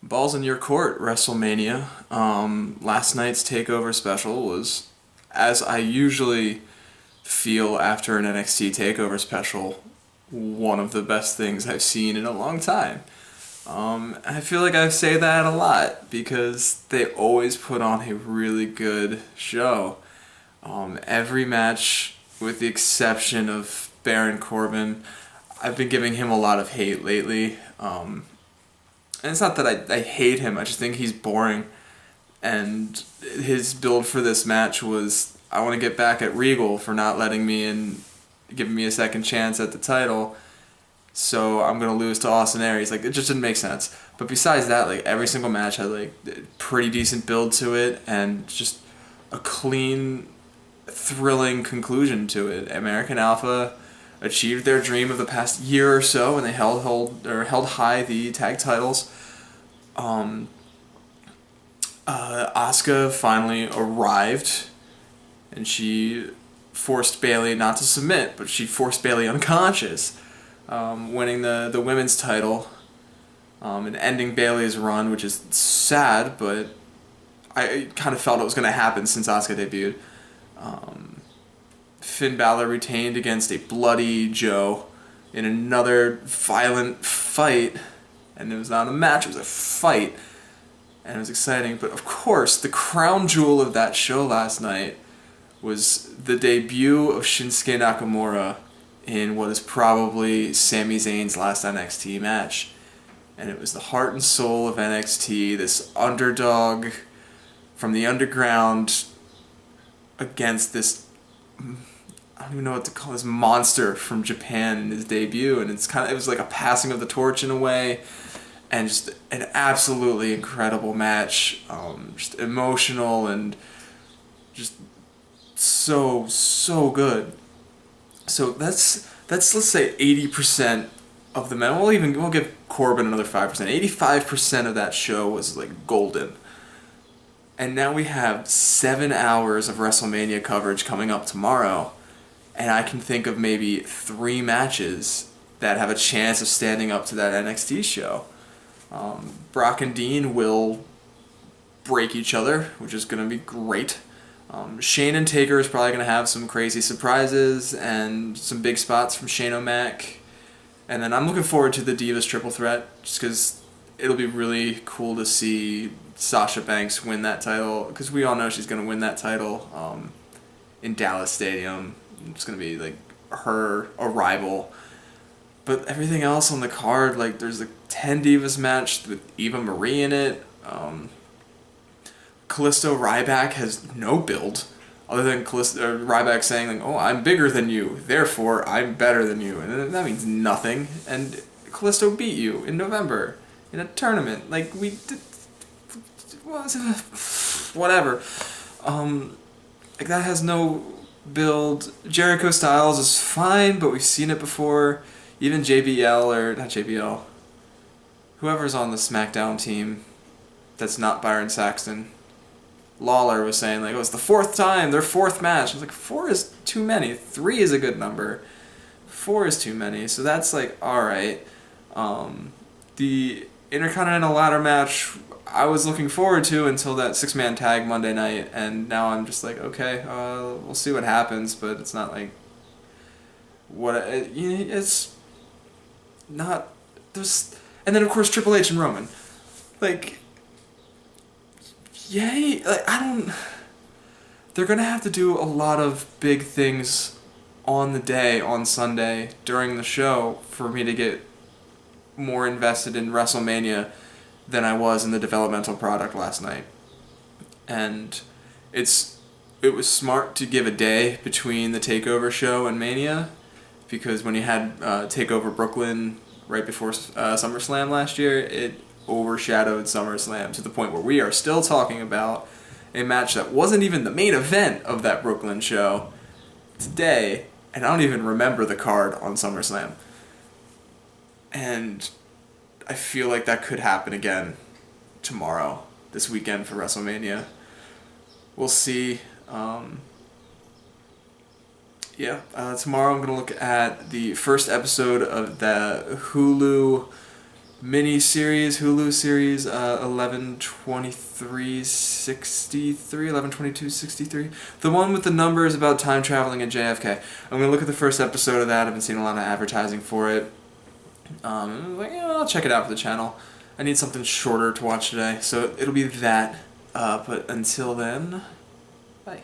Balls in your court, WrestleMania. Last night's TakeOver special was, as I usually feel after an NXT TakeOver special, one of the best things I've seen in a long time. I feel like I say that a lot because they always put on a really good show. Every match, with the exception of Baron Corbin, I've been giving him a lot of hate lately. And it's not that I hate him, I just think he's boring. And his build for this match was, I want to get back at Regal for not letting me in, giving me a second chance at the title. So I'm going to lose to Austin Aries. Like, it just didn't make sense. But besides that, like, every single match had, like, pretty decent build to it and just a clean, thrilling conclusion to it. American Alpha achieved their dream of the past year or so, and they held high the tag titles. Asuka finally arrived, and she forced Bayley not to submit, but she forced Bayley unconscious, winning the women's title, and ending Bayley's run, which is sad, but I kind of felt it was going to happen since Asuka debuted. Finn Balor retained against a bloody Joe in another violent fight, and it was not a match, it was a fight, and it was exciting. But of course, the crown jewel of that show last night was the debut of Shinsuke Nakamura in what is probably Sami Zayn's last NXT match. And it was the heart and soul of NXT, this underdog from the underground against this, I don't even know what to call this, monster from Japan in his debut. And it was like a passing of the torch in a way, and just an absolutely incredible match, just emotional and just so good. So that's let's say 80% of the men. We'll give Corbin another 5%. 85% of that show was like golden. And now we have 7 hours of WrestleMania coverage coming up tomorrow, and I can think of maybe 3 matches that have a chance of standing up to that NXT show. Brock and Dean will break each other, which is going to be great. Shane and Taker is probably going to have some crazy surprises and some big spots from Shane O'Mac. And then I'm looking forward to the Divas Triple Threat, just because it'll be really cool to see Sasha Banks win that title, because we all know she's going to win that title in Dallas Stadium. It's going to be like her arrival. But everything else on the card, like there's a 10 Divas match with Eva Marie in it. Kalisto Ryback has no build, other than Ryback saying, like, "Oh, I'm bigger than you, therefore I'm better than you," and that means nothing. And Kalisto beat you in November in a tournament. Like, we did, whatever. Like, that has no build. Jericho Styles is fine, but we've seen it before. Even JBL, or not JBL, whoever's on the SmackDown team that's not Byron Saxton, Lawler was saying, like, oh, it's the 4th time, their 4th match. I was like, 4 is too many. 3 is a good number. 4 is too many. So that's like, alright. The Intercontinental Ladder match I was looking forward to until that 6-man tag Monday night, and now I'm just like, okay, we'll see what happens, but it's not like it's not, there's, and then of course Triple H and Roman, like, yay, like, they're gonna have to do a lot of big things on the day, on Sunday, during the show, for me to get more invested in WrestleMania than I was in the developmental product last night. And it was smart to give a day between the TakeOver show and Mania, because when you had TakeOver Brooklyn right before SummerSlam last year, it overshadowed SummerSlam to the point where we are still talking about a match that wasn't even the main event of that Brooklyn show today, and I don't even remember the card on SummerSlam. And I feel like that could happen again tomorrow, this weekend for WrestleMania. We'll see. Tomorrow I'm going to look at the first episode of the Hulu mini series, Hulu series, 11/23/63, the one with the numbers about time traveling at JFK. I'm gonna look at the first episode of that. I've been seeing a lot of advertising for it. I'll check it out for the channel. I need something shorter to watch today, so it'll be that. But until then, bye.